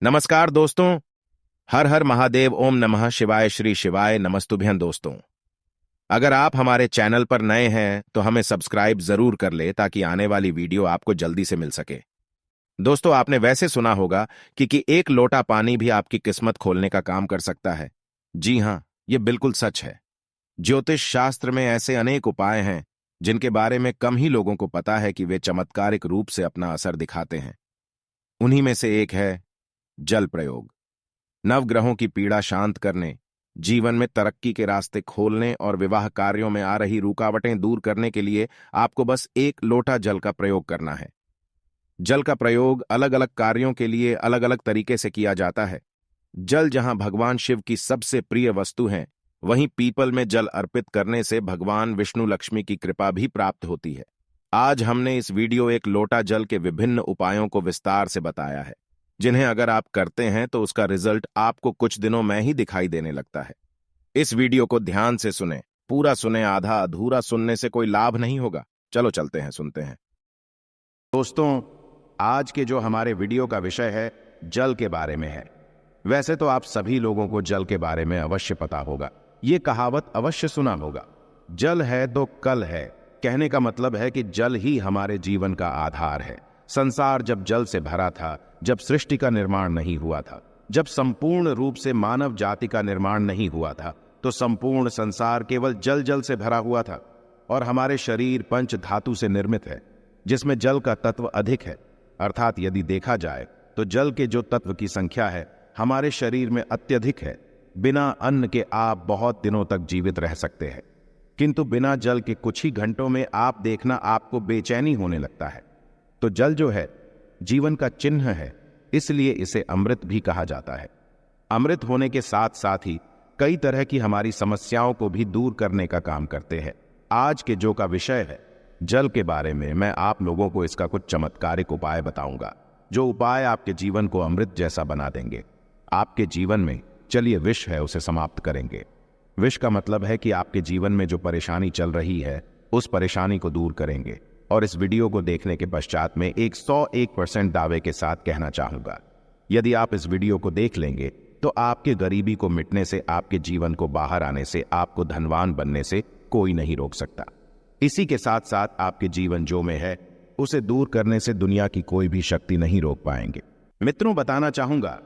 नमस्कार दोस्तों। हर हर महादेव, ओम नमः शिवाय, श्री शिवाय नमस्तुभ्यं। दोस्तों, अगर आप हमारे चैनल पर नए हैं तो हमें सब्सक्राइब जरूर कर ले ताकि आने वाली वीडियो आपको जल्दी से मिल सके। दोस्तों, आपने वैसे सुना होगा कि एक लोटा पानी भी आपकी किस्मत खोलने का काम कर सकता है। जी हां, ये बिल्कुल सच है। ज्योतिष शास्त्र में ऐसे अनेक उपाय हैं जिनके बारे में कम ही लोगों को पता है कि वे चमत्कारिक रूप से अपना असर दिखाते हैं। उन्हीं में से एक है जल प्रयोग। नवग्रहों की पीड़ा शांत करने, जीवन में तरक्की के रास्ते खोलने और विवाह कार्यों में आ रही रुकावटें दूर करने के लिए आपको बस एक लोटा जल का प्रयोग करना है। जल का प्रयोग अलग अलग कार्यों के लिए अलग अलग तरीके से किया जाता है। जल जहां भगवान शिव की सबसे प्रिय वस्तु है, वहीं पीपल में जल अर्पित करने से भगवान विष्णु लक्ष्मी की कृपा भी प्राप्त होती है। आज हमने इस वीडियो एक लोटा जल के विभिन्न उपायों को विस्तार से बताया है, जिन्हें अगर आप करते हैं तो उसका रिजल्ट आपको कुछ दिनों में ही दिखाई देने लगता है। इस वीडियो को ध्यान से सुने, पूरा सुने, आधा अधूरा सुनने से कोई लाभ नहीं होगा। चलो चलते हैं, सुनते हैं। दोस्तों, आज के जो हमारे वीडियो का विषय है जल के बारे में है। वैसे तो आप सभी लोगों को जल के बारे में अवश्य पता होगा, ये कहावत अवश्य सुना होगा, जल है तो कल है। कहने का मतलब है कि जल ही हमारे जीवन का आधार है। संसार जब जल से भरा था, जब सृष्टि का निर्माण नहीं हुआ था, जब संपूर्ण रूप से मानव जाति का निर्माण नहीं हुआ था, तो संपूर्ण संसार केवल जल जल से भरा हुआ था। और हमारे शरीर पंच धातु से निर्मित है, जिसमें जल का तत्व अधिक है। अर्थात यदि देखा जाए तो जल के जो तत्व की संख्या है हमारे शरीर में अत्यधिक है। बिना अन्न के आप बहुत दिनों तक जीवित रह सकते हैं, किंतु बिना जल के कुछ ही घंटों में आप देखना आपको बेचैनी होने लगता है। तो जल जो है जीवन का चिन्ह है, इसलिए इसे अमृत भी कहा जाता है। अमृत होने के साथ साथ ही कई तरह की हमारी समस्याओं को भी दूर करने का काम करते हैं। आज के जो का विषय है जल के बारे में, मैं आप लोगों को इसका कुछ चमत्कारिक उपाय बताऊंगा, जो उपाय आपके जीवन को अमृत जैसा बना देंगे। आपके जीवन में चलिए विष है उसे समाप्त करेंगे। विष का मतलब है कि आपके जीवन में जो परेशानी चल रही है उस परेशानी को दूर करेंगे। और इस वीडियो को देखने के पश्चात में 101% दावे के साथ कहना चाहूंगा, यदि आप इस वीडियो को देख लेंगे तो आपके गरीबी को मिटने से, आपके जीवन को बाहर आने से, आपको धनवान बनने से कोई नहीं रोक सकता। इसी के साथ साथ आपके जीवन जो में है उसे दूर करने से दुनिया की कोई भी शक्ति नहीं रोक पाएंगे। मित्रों, बताना चाहूंगा,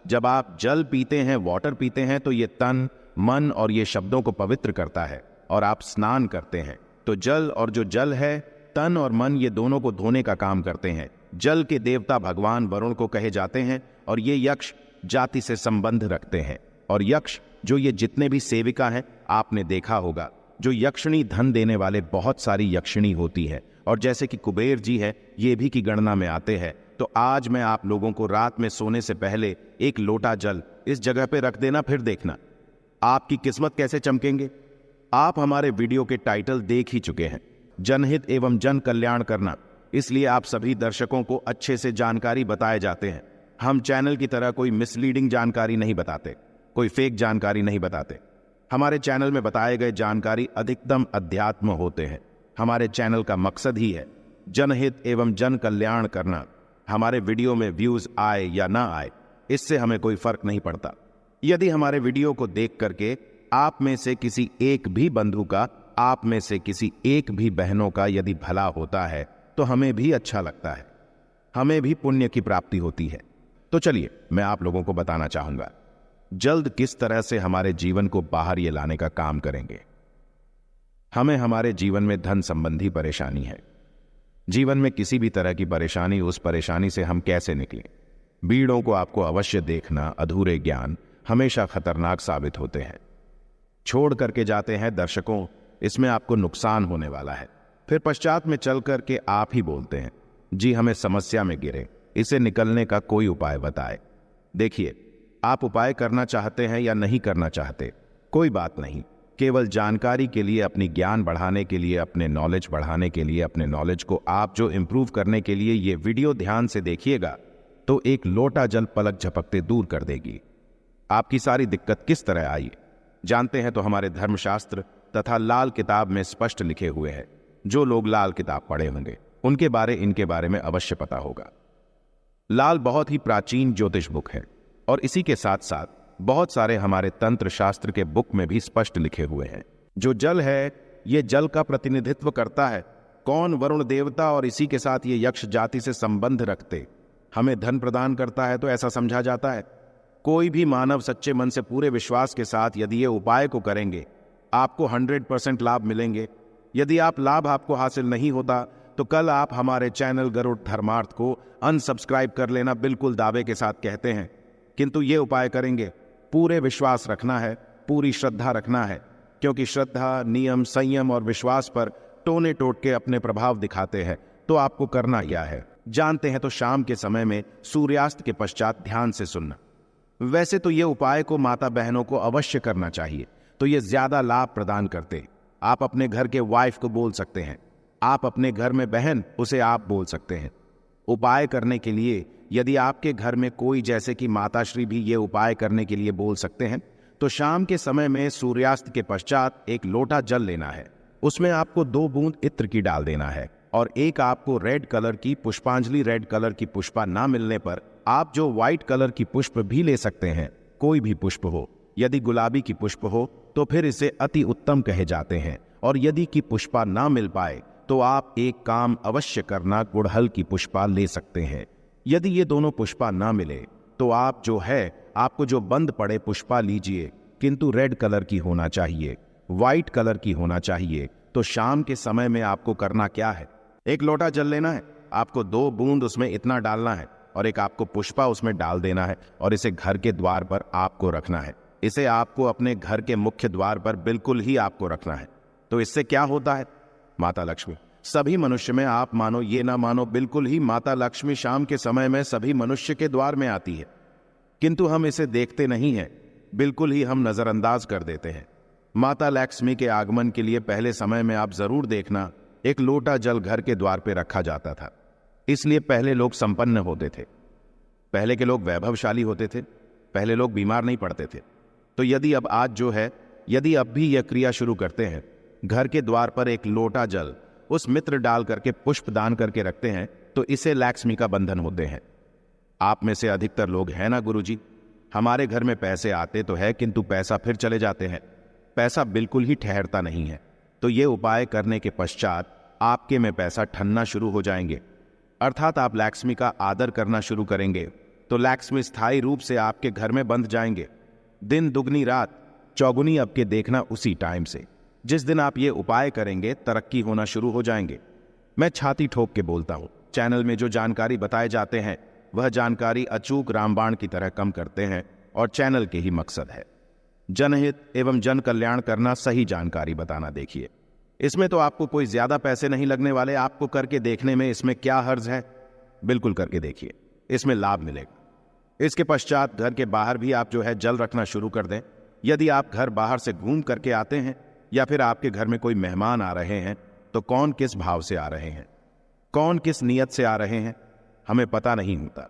जब आप जल पीते हैं, वाटर पीते हैं, तो ये तन, मन और ये शब्दों को पवित्र करता है। और आप स्नान करते हैं तो जल, और जो जल है तन और मन, ये दोनों को धोने का काम करते हैं। जल के देवता भगवान वरुण को कहे जाते हैं और ये यक्ष जाति से संबंध रखते हैं। और यक्ष जो ये जितने भी सेविका हैं, आपने देखा होगा, जो यक्षिणी धन देने वाले बहुत सारी यक्षिणी होती है। और जैसे कि कुबेर जी है, ये भी की गणना में आते हैं। तो आज मैं आप लोगों को रात में सोने से पहले एक लोटा जल इस जगह पे रख देना, फिर देखना आपकी किस्मत कैसे चमकेंगे। आप हमारे वीडियो के टाइटल देख ही चुके हैं, जनहित एवं जन कल्याण करना, इसलिए आप सभी दर्शकों को अच्छे से जानकारी बताए जाते हैं। हम चैनल की तरह कोई मिसलीडिंग जानकारी नहीं बताते, कोई फेक जानकारी नहीं बताते। हमारे चैनल में बताए गए जानकारी अधिकतम अध्यात्म होते हैं। हमारे चैनल का मकसद ही है जनहित एवं जन कल्याण करना। हमारे वीडियो में व्यूज आए या ना आए, इससे हमें कोई फर्क नहीं पड़ता। यदि हमारे वीडियो को देख करके आप में से किसी एक भी बंधु का, आप में से किसी एक भी बहनों का यदि भला होता है तो हमें भी अच्छा लगता है, हमें भी पुण्य की प्राप्ति होती है। तो चलिए मैं आप लोगों को बताना चाहूंगा जल्द किस तरह से हमारे जीवन को बाहर ये लाने का काम करेंगे। हमें हमारे जीवन में धन संबंधी परेशानी है। जीवन में किसी भी तरह की परेशानी, उस परेशानी से हम कैसे निकलें, बीड़ों को आपको अवश्य देखना। अधूरे ज्ञान हमेशा खतरनाक साबित होते हैं, छोड़ करके जाते हैं दर्शकों, इसमें आपको नुकसान होने वाला है। फिर पश्चात में चल करके आप ही बोलते हैं, जी हमें समस्या में गिरे, इसे निकलने का कोई उपाय बताए। देखिए, आप उपाय करना चाहते हैं या नहीं करना चाहते, कोई बात नहीं, केवल जानकारी के लिए, अपनी ज्ञान बढ़ाने के लिए, अपने नॉलेज बढ़ाने के लिए, अपने नॉलेज को आप जो इंप्रूव करने के लिए ये वीडियो ध्यान से देखिएगा तो एक लोटा जल पलक झपकते दूर कर देगी। आपकी सारी दिक्कत किस तरह आई जानते हैं तो हमारे धर्मशास्त्र तथा लाल किताब में स्पष्ट लिखे हुए हैं। जो लोग लाल किताब पढ़े होंगे उनके बारे, इनके बारे में अवश्य पता होगा। लाल बहुत ही प्राचीन ज्योतिष बुक है और इसी के साथ साथ बहुत सारे हमारे तंत्र शास्त्र के बुक में भी स्पष्ट लिखे हुए हैं। जो जल है ये जल का प्रतिनिधित्व करता है। कौन वरुण देवता और इसी के साथ ये यक्ष जाति से संबंध रखते हमें धन प्रदान करता है, तो ऐसा समझा जाता है। कोई भी मानव सच्चे मन से पूरे विश्वास के साथ यदि ये उपाय को करेंगे आपको 100% लाभ मिलेंगे। यदि आप लाभ आपको हासिल नहीं होता तो कल आप हमारे चैनल गरुड़ धर्मार्थ को अनसब्सक्राइब कर लेना, बिल्कुल दावे के साथ कहते हैं। किंतु ये उपाय करेंगे, पूरे विश्वास रखना है, पूरी श्रद्धा रखना है, क्योंकि श्रद्धा, नियम, संयम और विश्वास पर टोने टोटके अपने प्रभाव दिखाते हैं। तो आपको करना क्या है जानते हैं? तो शाम के समय में सूर्यास्त के पश्चात ध्यान से सुनना। वैसे तो ये उपाय को माता बहनों को अवश्य करना चाहिए, तो ये ज्यादा लाभ प्रदान करते। आप अपने घर के वाइफ को बोल सकते हैं, आप अपने घर में बहन, उसे आप बोल सकते हैं। उपाय करने के लिए यदि आपके घर में कोई, जैसे कि माताश्री भी ये उपाय करने के लिए बोल सकते हैं, तो शाम के समय में सूर्यास्त के पश्चात एक लोटा जल लेना है। उसमें आपको 2 बूंद इत्र की डाल देना है और एक आपको रेड कलर की पुष्पांजलि, रेड कलर की पुष्पा ना मिलने पर आप जो व्हाइट कलर की पुष्प भी ले सकते हैं, कोई भी पुष्प हो। यदि गुलाबी की पुष्प हो तो फिर इसे अति उत्तम कहे जाते हैं, और यदि की पुष्पा ना मिल पाए तो आप एक काम अवश्य करना, गुड़हल की पुष्पा ले सकते हैं। यदि ये दोनों पुष्पा ना मिले तो आप जो है, आपको जो बंद पड़े पुष्पा लीजिए, किंतु रेड कलर की होना चाहिए, व्हाइट कलर की होना चाहिए। तो शाम के समय में आपको करना क्या है, एक लोटा जल लेना है, आपको 2 बूंद उसमें इतना डालना है और एक आपको पुष्पा उसमें डाल देना है और इसे घर के द्वार पर आपको रखना है। इसे आपको अपने घर के मुख्य द्वार पर बिल्कुल ही आपको रखना है। तो इससे क्या होता है? माता लक्ष्मी सभी मनुष्य में, आप मानो ये ना मानो, बिल्कुल ही माता लक्ष्मी शाम के समय में सभी मनुष्य के द्वार में आती है, किंतु हम इसे देखते नहीं हैं, बिल्कुल ही हम नजरअंदाज कर देते हैं। माता लक्ष्मी के आगमन के लिए पहले समय में आप जरूर देखना, एक लोटा जल घर के द्वार पे रखा जाता था। इसलिए पहले लोग संपन्न होते थे, पहले के लोग वैभवशाली होते थे, पहले लोग बीमार नहीं पड़ते थे। तो यदि अब आज जो है, यदि अब भी यह क्रिया शुरू करते हैं, घर के द्वार पर एक लोटा जल उस मित्र डाल करके पुष्प दान करके रखते हैं, तो इसे लक्ष्मी का बंधन होते हैं। आप में से अधिकतर लोग हैं ना, गुरुजी हमारे घर में पैसे आते तो है, किंतु पैसा फिर चले जाते हैं, पैसा बिल्कुल ही ठहरता नहीं है। तो ये उपाय करने के पश्चात आपके में पैसा ठनना शुरू हो जाएंगे, अर्थात आप लक्ष्मी का आदर करना शुरू करेंगे, तो लक्ष्मी स्थायी रूप से आपके घर में बंध जाएंगे। दिन दुगनी रात चौगुनी आपके देखना उसी टाइम से। जिस दिन आप ये उपाय करेंगे तरक्की होना शुरू हो जाएंगे। मैं छाती ठोक के बोलता हूं, चैनल में जो जानकारी बताए जाते हैं वह जानकारी अचूक रामबाण की तरह कम करते हैं और चैनल के ही मकसद है जनहित एवं जन कल्याण करना, सही जानकारी बताना। देखिए इसमें तो आपको कोई ज्यादा पैसे नहीं लगने वाले, आपको करके देखने में इसमें क्या हर्ज है, बिल्कुल करके देखिए, इसमें लाभ मिलेगा। इसके पश्चात घर के बाहर भी आप जो है जल रखना शुरू कर दें। यदि आप घर बाहर से घूम करके आते हैं या फिर आपके घर में कोई मेहमान आ रहे हैं, तो कौन किस भाव से आ रहे हैं, कौन किस नियत से आ रहे हैं, हमें पता नहीं होता।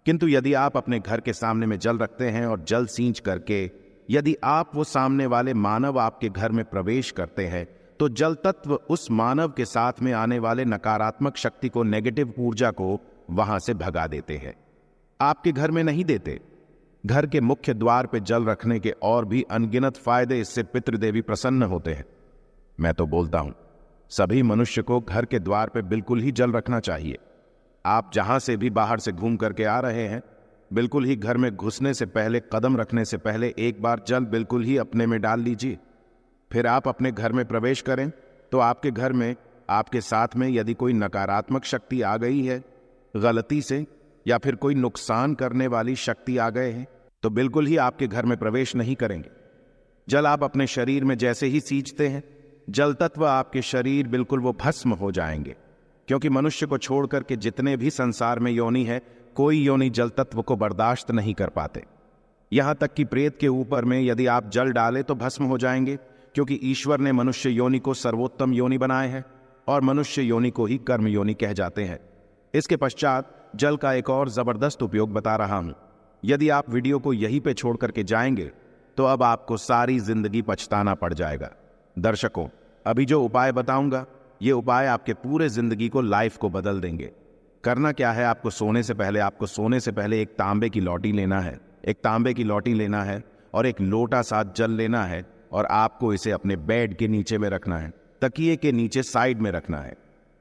किंतु यदि आप अपने घर के सामने में जल रखते हैं और जल सींच करके यदि आप वो सामने वाले मानव आपके घर में प्रवेश करते हैं, तो जल तत्व उस मानव के साथ में आने वाले नकारात्मक शक्ति को, नेगेटिव ऊर्जा को वहां से भगा देते हैं। आपके घर में नहीं देते, घर के मुख्य द्वार पे जल रखने के और भी अनगिनत फायदे, इससे पितृदेवी प्रसन्न होते हैं। मैं तो बोलता हूं सभी मनुष्य को घर के द्वार पे बिल्कुल ही जल रखना चाहिए। आप जहां से भी बाहर से घूम करके आ रहे हैं, बिल्कुल ही घर में घुसने से पहले, कदम रखने से पहले एक बार जल बिल्कुल ही अपने में डाल लीजिए। फिर आप अपने घर में प्रवेश करें, तो आपके घर में, आपके साथ में यदि कोई नकारात्मक शक्ति आ गई है गलती से, या फिर कोई नुकसान करने वाली शक्ति आ गए हैं, तो बिल्कुल ही आपके घर में प्रवेश नहीं करेंगे। जल आप अपने शरीर में जैसे ही सींचते हैं, जल तत्व आपके शरीर बिल्कुल वो भस्म हो जाएंगे। क्योंकि मनुष्य को छोड़ करके जितने भी संसार में योनि है, कोई योनि जल तत्व को बर्दाश्त नहीं कर पाते। यहां तक कि प्रेत के ऊपर में यदि आप जल डालें तो भस्म हो जाएंगे, क्योंकि ईश्वर ने मनुष्य योनि को सर्वोत्तम योनि बनाए हैं और मनुष्य योनि को ही कर्म योनि कह जाते हैं। इसके पश्चात जल का एक और जबरदस्त उपयोग बता रहा हूं। यदि आप वीडियो को यहीं पे छोड़ करके जाएंगे तो अब आपको सारी जिंदगी पछताना पड़ जाएगा। दर्शकों, अभी जो उपाय बताऊंगा, ये उपाय आपके पूरे जिंदगी को, लाइफ को बदल देंगे। करना क्या है, आपको सोने से पहले एक तांबे की लौटी लेना है। एक तांबे की लौटी लेना है और एक लोटा सा जल लेना है और आपको इसे अपने बेड के नीचे में रखना है, तकिए के नीचे साइड में रखना है।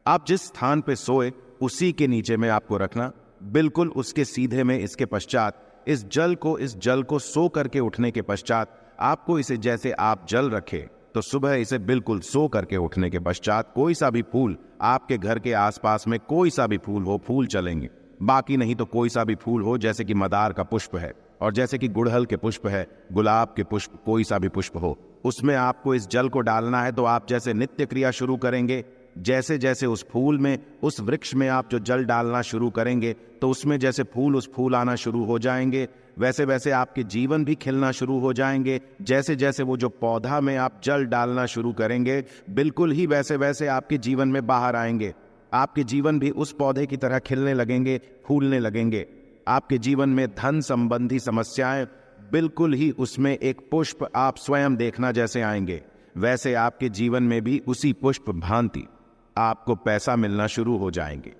आप जिस स्थान पे सोए उसी के नीचे में आपको रखना, बिल्कुल उसके सीधे में। इसके पश्चात इस जल को सो करके उठने के पश्चात आपको इसे, जैसे आप जल रखे तो सुबह इसे बिल्कुल सो करके उठने के पश्चात कोई सा भी फूल, आपके घर के आसपास में कोई सा भी फूल हो, फूल चलेंगे, बाकी नहीं तो कोई सा भी फूल हो, जैसे कि मदार का पुष्प है और जैसे कि गुड़हल के पुष्प है, गुलाब के पुष्प, कोई सा भी पुष्प हो, उसमें आपको इस जल को डालना है। तो आप जैसे नित्य क्रिया शुरू करेंगे, जैसे जैसे उस फूल में, उस वृक्ष में आप जो जल डालना शुरू करेंगे तो उसमें जैसे फूल आना शुरू हो जाएंगे, वैसे वैसे आपके जीवन भी खिलना शुरू हो जाएंगे। जैसे जैसे वो जो पौधा में आप जल डालना शुरू करेंगे, बिल्कुल ही वैसे वैसे आपके जीवन में बाहर आएंगे। आपके जीवन भी उस पौधे की तरह खिलने लगेंगे, फूलने लगेंगे। आपके जीवन में धन संबंधी समस्याएं, बिल्कुल ही उसमें एक पुष्प आप स्वयं देखना जैसे आएंगे, वैसे आपके जीवन में भी उसी पुष्प भांति आपको पैसा मिलना शुरू हो जाएंगे।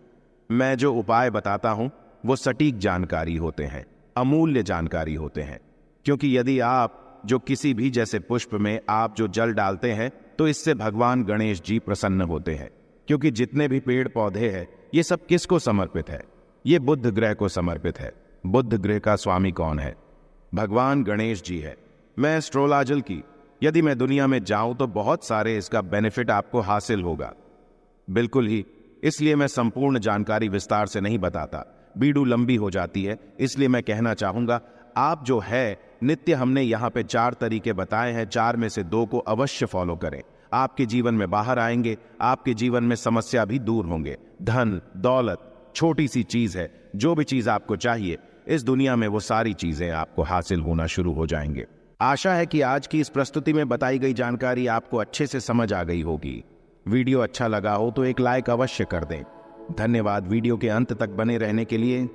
मैं जो उपाय बताता हूं वो सटीक जानकारी होते हैं, अमूल्य जानकारी होते हैं, क्योंकि यदि आप जो किसी भी जैसे पुष्प में आप जो जल डालते हैं तो इससे भगवान गणेश जी प्रसन्न होते हैं। क्योंकि जितने भी पेड़ पौधे हैं ये सब किसको समर्पित है? ये बुध ग्रह को समर्पित है। बुध ग्रह का स्वामी कौन है? भगवान गणेश जी है। मैं एस्ट्रोलॉजल की यदि मैं दुनिया में जाऊं तो बहुत सारे इसका बेनिफिट आपको हासिल होगा, बिल्कुल ही। इसलिए मैं संपूर्ण जानकारी विस्तार से नहीं बताता, वीडियो लंबी हो जाती है। इसलिए मैं कहना चाहूंगा, आप जो है नित्य, हमने यहाँ पे 4 तरीके बताए हैं, 4 में से 2 को अवश्य फॉलो करें। आपके जीवन में बाहर आएंगे, आपके जीवन में समस्या भी दूर होंगे। धन दौलत छोटी सी चीज है, जो भी चीज आपको चाहिए इस दुनिया में वो सारी चीजें आपको हासिल होना शुरू हो जाएंगे। आशा है कि आज की इस प्रस्तुति में बताई गई जानकारी आपको अच्छे से समझ आ गई होगी। वीडियो अच्छा लगा हो तो एक लाइक अवश्य कर दें। धन्यवाद वीडियो के अंत तक बने रहने के लिए।